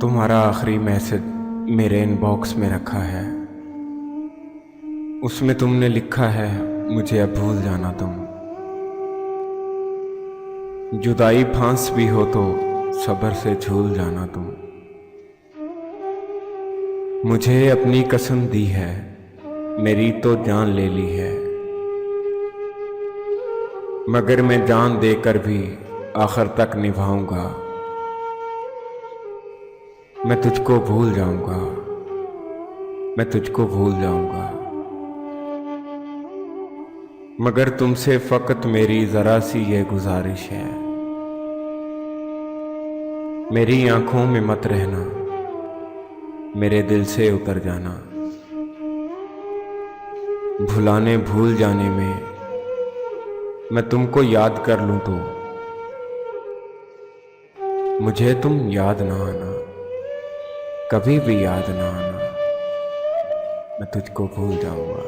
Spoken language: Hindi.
तुम्हारा आखिरी मैसेज मेरे इनबॉक्स में रखा है। उसमें तुमने लिखा है, मुझे अब भूल जाना तुम। जुदाई फांस भी हो तो सब्र से झूल जाना तुम। मुझे अपनी कसम दी है, मेरी तो जान ले ली है, मगर मैं जान देकर भी आखिर तक निभाऊंगा। मैं तुझको भूल जाऊंगा, मैं तुझको भूल जाऊंगा, मगर तुमसे फकत मेरी जरा सी ये गुजारिश है, मेरी आंखों में मत रहना, मेरे दिल से उतर जाना। भुलाने भूल जाने में मैं तुमको याद कर लूं तो मुझे तुम याद ना आना, कभी भी याद ना आना। मैं तुझको भूल जाऊंगा।